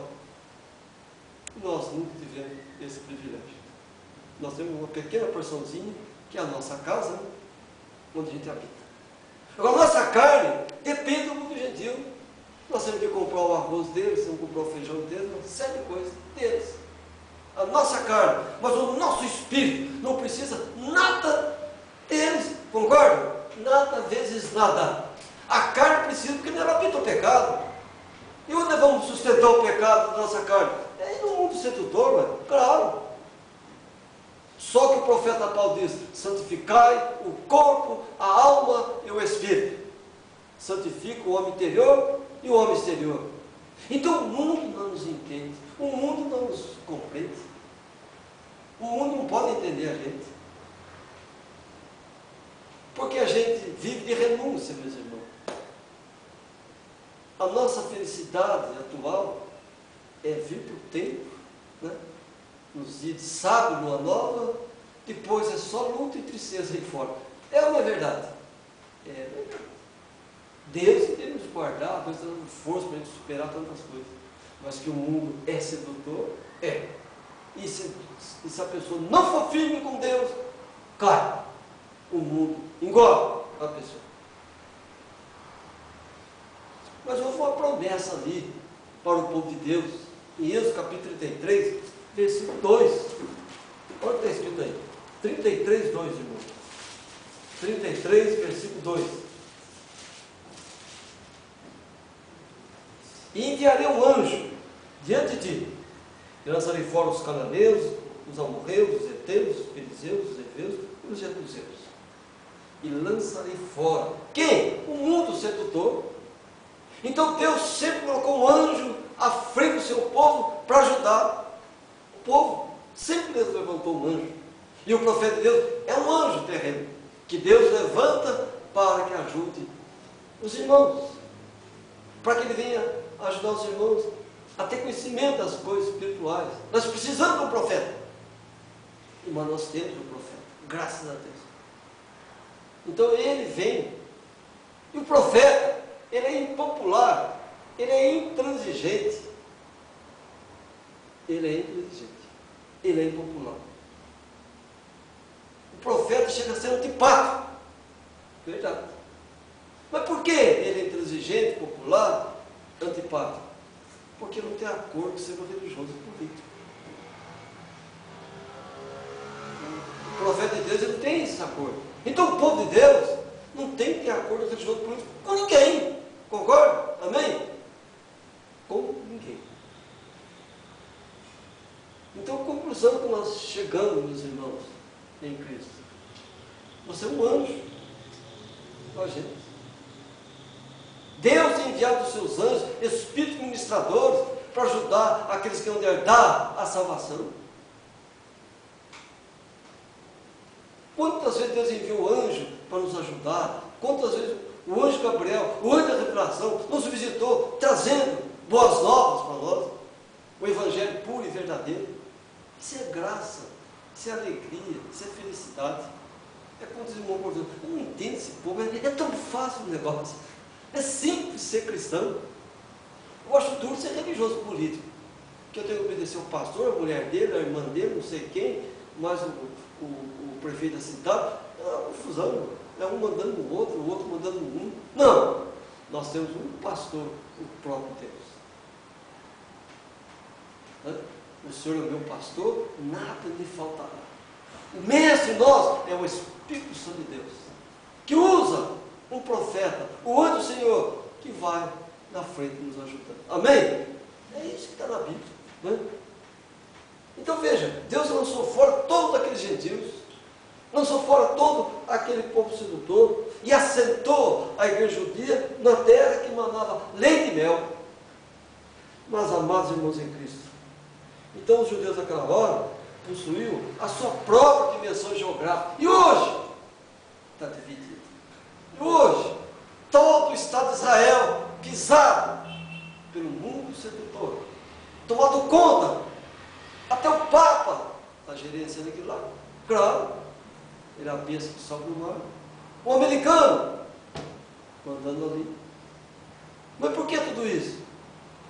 A: Nós nunca tivemos esse privilégio. Nós temos uma pequena porçãozinha, que é a nossa casa, onde a gente habita. Agora, a nossa carne depende do mundo gentil. Nós temos que comprar o arroz deles, temos que comprar o feijão deles, uma série de coisas deles. A nossa carne, mas o nosso espírito não precisa nada deles, concorda? Nada vezes nada. A carne precisa porque nela habita o pecado. E onde vamos sustentar o pecado da nossa carne? É no mundo sedutor, ué. Claro. Só que o profeta Paulo diz: santificai o corpo, a alma e o espírito. Santifica o homem interior e o homem exterior. Então o mundo não nos entende, o mundo não nos compreende, o mundo não pode entender a gente, porque a gente vive de renúncia, meus irmãos. A nossa felicidade atual é vir para o tempo, né? Nos dias de sábado, lua nova, depois é só luta e tristeza aí fora. É ou não é verdade? É verdade. Deus que tem nos guardar, Deus dando força para a gente superar tantas coisas. Mas que o mundo é sedutor, é. E se a pessoa não for firme com Deus, cai. O mundo engole a pessoa. Mas houve uma promessa ali para o povo de Deus, em Êxodo capítulo 33, versículo 2. Olha o que está escrito aí. 33, 2, irmão. 33, versículo 2. E enviarei um anjo diante de ti, e lançarei fora os cananeus, os amorreus, os heteus, os perizeus, os heveus e os jebuseus. E lançarei fora. Quem? O mundo sedutor. Então Deus sempre colocou um anjo à frente do seu povo para ajudar o povo. Sempre Deus levantou um anjo. E o profeta de Deus é um anjo terreno, que Deus levanta para que ajude os irmãos, para que ele venha ajudar os irmãos a ter conhecimento das coisas espirituais. Nós precisamos de um profeta. Mas nós temos um profeta, graças a Deus. Então ele vem. E o profeta, ele é impopular, ele é intransigente. Ele é intransigente. Ele é impopular. O profeta chega a ser antipático. Verdade. Mas por que ele é intransigente, popular, antipático? Porque não tem acordo com o sistema religioso e político. O profeta de Deus, ele não tem esse acordo. Então o povo de Deus não tem que ter acordo religioso e político com ninguém. Concorda? Amém? Com ninguém. Então, a conclusão que nós chegamos, meus irmãos, em Cristo. Você é um anjo com a gente. Deus tem enviado os seus anjos, espíritos ministradores, para ajudar aqueles que vão herdar a salvação. Quantas vezes Deus enviou o anjo para nos ajudar? Quantas vezes o anjo Gabriel, o anjo da revelação, nos visitou, trazendo boas novas para nós? O evangelho puro e verdadeiro. Isso é graça, isso é alegria, isso é felicidade. É como diz o irmão Gordão, eu não entendo esse povo, é tão fácil o negócio. É simples ser cristão. Eu acho duro ser religioso político. Que eu tenho que obedecer o pastor, a mulher dele, a irmã dele, não sei quem, mais o prefeito da cidade. É uma confusão. É um mandando no outro, o outro mandando no um. Não! Nós temos um pastor, o próprio Deus. O Senhor é o meu pastor, nada lhe faltará. O mestre em nós é o Espírito Santo de Deus, que usa um profeta, o anjo do Senhor, que vai na frente nos ajudando. Amém? É isso que está na Bíblia. Né? Então veja, Deus lançou fora todos aqueles gentios, lançou fora todo aquele povo sedutor e assentou a igreja judia na terra que manava leite e mel. Mas, amados irmãos em Cristo, então os judeus daquela hora possuíam a sua própria dimensão geográfica. E hoje está dividido. E hoje, todo o Estado de Israel pisado pelo mundo sedutor, tomado conta, até o Papa está gerenciando aquilo lá. Claro, ele é a besta que sobe no mar. O americano mandando ali. Mas por que tudo isso?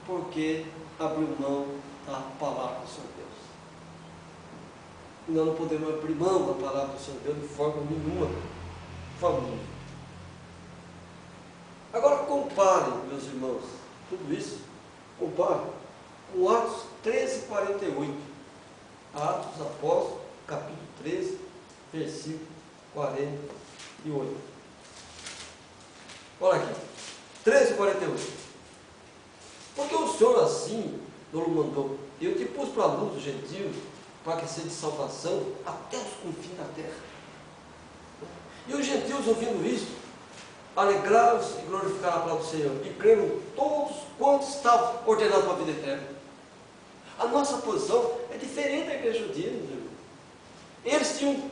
A: Porque abriu mão da palavra do Senhor Deus. E nós não podemos abrir mão da palavra do Senhor Deus de forma nenhuma. De forma nenhuma. Agora comparem, meus irmãos, tudo isso, comparem com Atos 13, 48. Atos dos Apóstolos, capítulo 13, versículo 48. Olha aqui, 13, 48. Porque o Senhor assim não o mandou. Eu te pus para a luz dos gentios, para que seja de salvação até os confins da terra. E os gentios, ouvindo isto, alegraram-se e glorificaram a palavra do Senhor, e creram todos quantos estavam ordenados para a vida eterna. A nossa posição é diferente da igreja judia, meu irmão. Eles tinham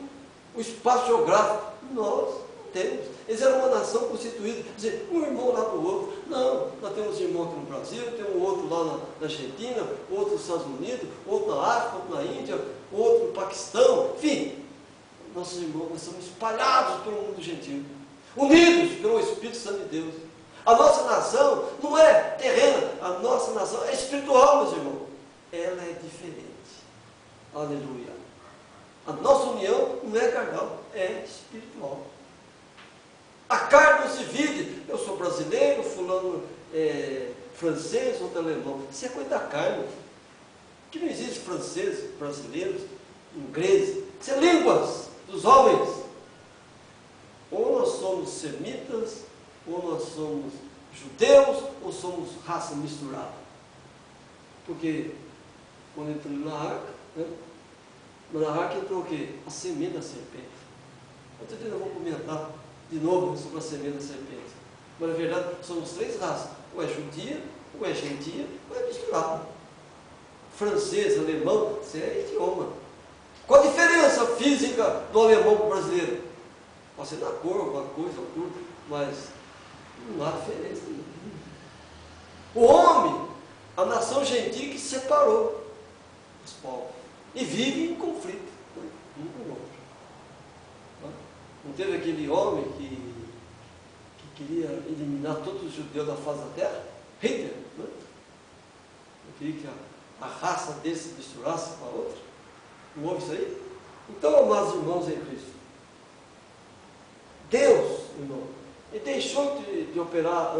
A: o espaço geográfico, nós não temos. Eles eram uma nação constituída, dizer, um irmão lá do outro. Não, nós temos irmão aqui no Brasil, temos outro lá na Argentina, outro nos Estados Unidos, outro na África, outro na Índia, outro no Paquistão, enfim. Nossos irmãos, nós somos espalhados pelo mundo gentil, unidos pelo Espírito Santo de Deus. A nossa nação não é terrena, a nossa nação é espiritual, meus irmãos. Ela é diferente. Aleluia. A nossa união não é carnal, é espiritual. A carne não se divide. Eu sou brasileiro, fulano é francês, outro alemão. Isso é coisa da carne. Que não existe franceses, brasileiros, ingleses. Isso é línguas dos homens. Ou nós somos semitas, ou nós somos judeus, ou somos raça misturada. Porque quando entrou na arca, né? Na arca entrou o quê? A semente da serpente. Outro dia nós vamos comentar de novo sobre a semente da serpente. Mas na verdade somos três raças. Ou é judia, ou é gentia, ou é misturado. Francês, alemão, isso é idioma. Qual a diferença física do alemão para o brasileiro? Pode ser na cor, alguma coisa, tudo, mas não há diferença. O homem, a nação gentil que separou os povos e vive em conflito, um com o outro. Não teve aquele homem que queria eliminar todos os judeus da face da terra? Hitler, né? Eu queria que a raça dele se misturasse com a outra. Não houve isso aí? Então, amados irmãos em Cristo, Deus, irmão, ele deixou de operar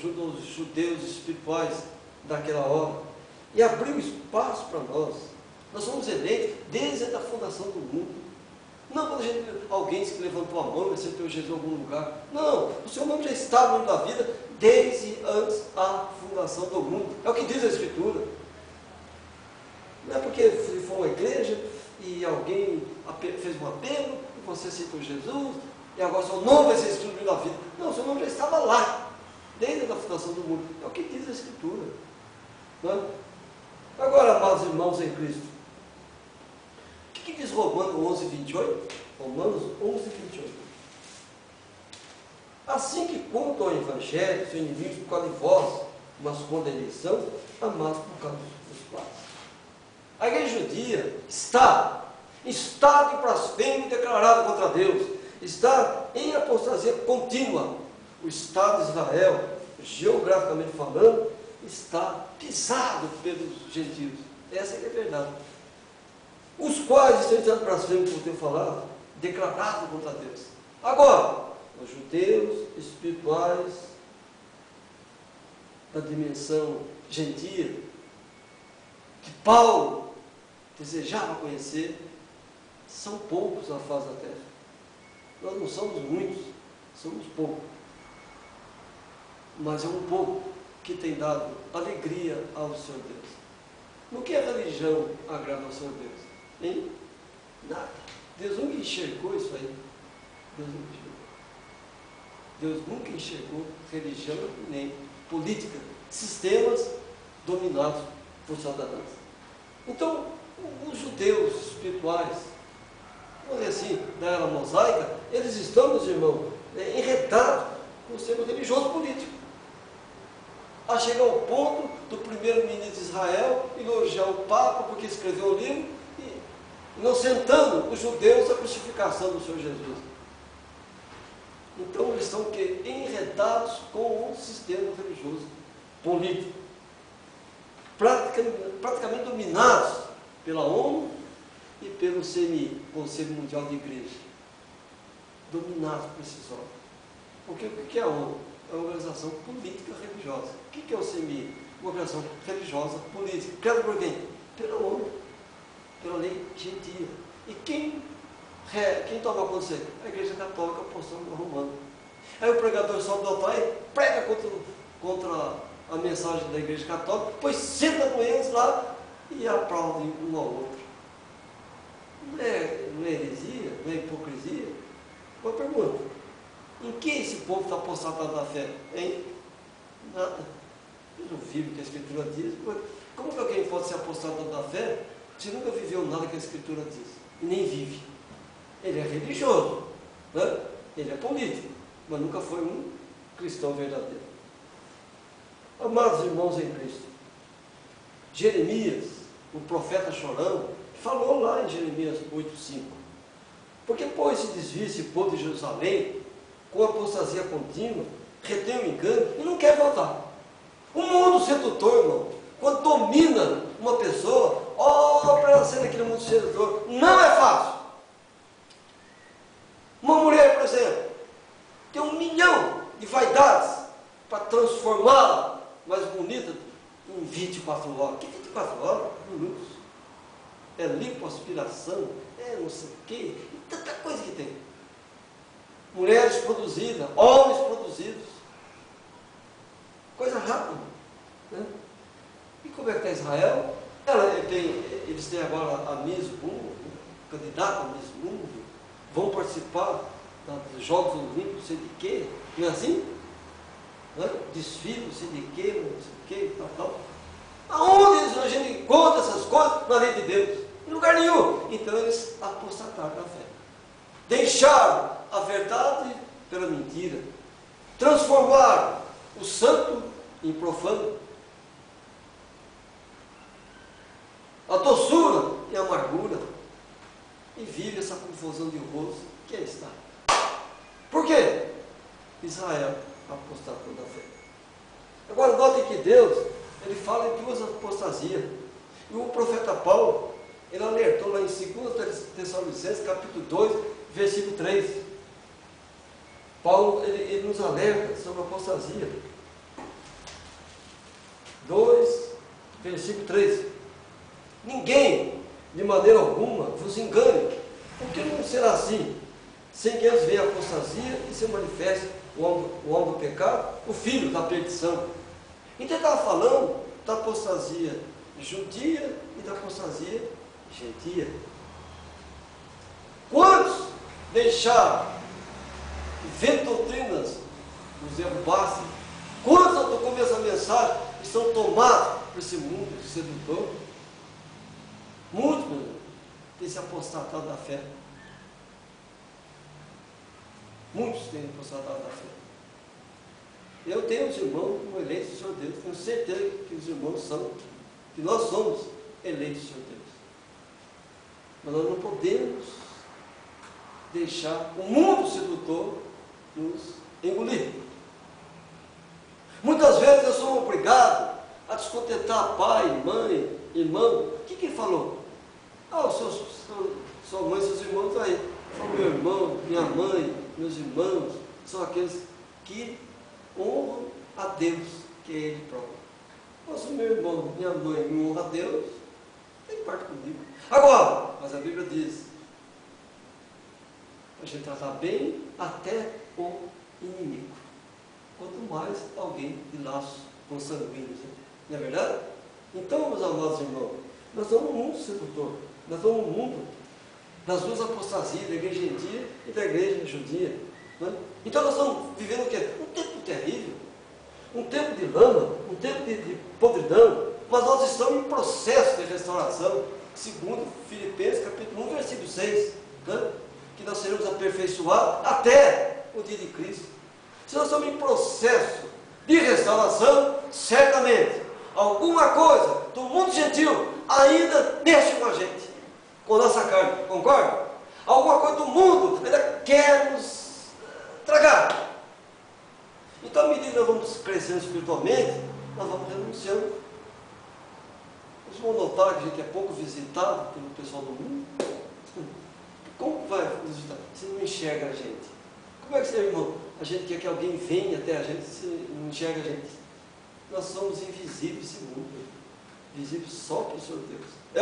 A: junto aos judeus espirituais daquela hora e abriu espaço para nós. Nós somos eleitos desde a fundação do mundo. Não quando alguém se levantou a mão e aceitou Jesus em algum lugar. Não, o seu nome já está no livro da vida desde antes da fundação do mundo. É o que diz a Escritura. Não é porque foi uma igreja e alguém fez um apelo e você aceitou Jesus e agora seu nome vai ser escrito no livro da vida. Não, o seu nome já estava lá, desde a fundação do mundo. É o que diz a Escritura. Não é? Agora, amados irmãos em Cristo, o que diz Romanos 11, 28? Romanos 11, 28. Assim que quanto ao Evangelho, são inimigos por causa de vós, mas quando a eleição, amados por causa dos quais. A igreja judia está em estado de blasfêmio declarado contra Deus, está em apostasia contínua. O Estado de Israel, geograficamente falando, está pisado pelos gentios. Essa é a verdade. Os quais estão em estado de blasfêmio, como eu tenho falado, declarado contra Deus. Agora, os judeus espirituais da dimensão gentia, que Paulo desejava conhecer, são poucos na face da terra. Nós não somos muitos, somos poucos. Mas é um pouco que tem dado alegria ao Senhor Deus. No que a religião agrada ao Senhor Deus? Em nada. Deus nunca enxergou isso aí. Deus nunca enxergou. Deus nunca enxergou religião nem política, sistemas dominados por Satanás. Então, os judeus espirituais, vamos dizer assim, da era mosaica, eles estão, meus irmãos, enredados com o sistema religioso político. A chegar ao ponto do primeiro-ministro de Israel elogiar o Papa porque escreveu o livro e inocentando os judeus da crucificação do Senhor Jesus. Então eles estão enredados com o sistema religioso político, praticamente dominados pela ONU e pelo CNI, Conselho Mundial de Igreja, dominados por esses órgãos. Porque o que é a ONU? É uma organização política religiosa. O que é o CNI? Uma organização religiosa política. Criada por quem? Pela ONU, pela lei gentia. E quem toma conta disso? A Igreja Católica Apostólica Romana. Aí o pregador sobe do altar e prega contra a mensagem da Igreja Católica, depois senta com eles lá e aplaudem um ao outro. Não é heresia? Não é hipocrisia? Uma pergunta. Em que esse povo está apostatado da fé? Hein? Nada. Eles não vivem o que a Escritura diz. Como que alguém pode ser apostatado da fé se nunca viveu nada que a Escritura diz? E nem vive. Ele é religioso, né? Ele é político, mas nunca foi um cristão verdadeiro. Amados irmãos em Cristo, Jeremias, o profeta chorão, falou lá em Jeremias 8,5: porque pois se desvia esse povo de Jerusalém com apostasia contínua, retém o engano e não quer voltar. O mundo sedutor, irmão, quando domina uma pessoa, para ela ser naquele mundo sedutor, não é fácil. Uma mulher, por exemplo, tem 1 milhão de vaidades para transformá-la mais bonita em 24 horas. Que 24 horas? Minutos. É lipoaspiração, é não sei o quê, e tanta coisa que tem. Mulheres produzidas, homens produzidos. Coisa rápida. Né? E como é que está Israel? Eles têm agora a Miss Mundo, candidata a Miss Mundo, vão participar dos Jogos Olímpicos, não sei de quê, não é assim? Né? Desfile, não sei de quê, não sei de quê, tal. Aonde a gente encontra essas coisas? Na lei de Deus. Em lugar nenhum. Então eles apostataram da fé. Deixaram a verdade pela mentira. Transformaram o santo em profano. A doçura em amargura. E vive essa confusão de rosto que aí está. Por quê? Israel apostatou da fé. Agora notem que Deus, ele fala em 2 apostasias. E o profeta Paulo, ele alertou lá em 2 Tessalonicenses, capítulo 2, versículo 3. Paulo, ele nos alerta sobre a apostasia. 2, versículo 3. Ninguém, de maneira alguma, vos engane, porque não não será assim, sem que antes venha a apostasia e se manifeste o homem do pecado, o filho da perdição. Então ele estava falando da apostasia judia e da apostasia gentia. Quantos deixaram ver doutrinas nos derrubassem? Quantos, ao começo da mensagem, estão tomados por esse mundo sedutor? Muitos, meu irmão, têm se apostatado da fé. Muitos têm apostatado da fé. Eu tenho os irmãos como eleitos do Senhor Deus. Tenho certeza que os irmãos são, que nós somos eleitos do Senhor Deus. Mas nós não podemos deixar o mundo sedutor nos engolir. Muitas vezes eu sou obrigado a descontentar pai, mãe, irmão. O que ele falou? Ah, sua mãe e seus irmãos aí. Meu irmão, minha mãe, meus irmãos, são aqueles que honram a Deus, que é Ele próprio. Mas o meu irmão, minha mãe me honra a Deus, tem parte comigo. Agora, mas a Bíblia diz, a gente tratar bem até o inimigo. Quanto mais alguém de laços consanguíneos, não é verdade? Então, meus amados irmãos, nós estamos no mundo sedutor, nós estamos no mundo das duas apostasias, da igreja gentia e da igreja judia. Né? Então nós estamos vivendo o quê? Um tempo terrível, um tempo de lama, um tempo de podridão, mas nós estamos em processo de restauração, segundo Filipenses capítulo 1, versículo 6, né? Que nós seremos aperfeiçoados até o dia de Cristo. Se nós estamos em processo de restauração, certamente alguma coisa do mundo gentil ainda mexe com a gente, com a nossa carne, concorda? Alguma coisa do mundo ainda quer nos tragar. Então, à medida que nós vamos crescendo espiritualmente, nós vamos renunciando. Vocês vão notar que a gente é pouco visitado pelo pessoal do mundo. Como vai visitar? Você não enxerga a gente. Como é que você, irmão? A gente quer que alguém venha até a gente, se não enxerga a gente. Nós somos invisíveis nesse mundo. Visíveis só para o Senhor Deus. É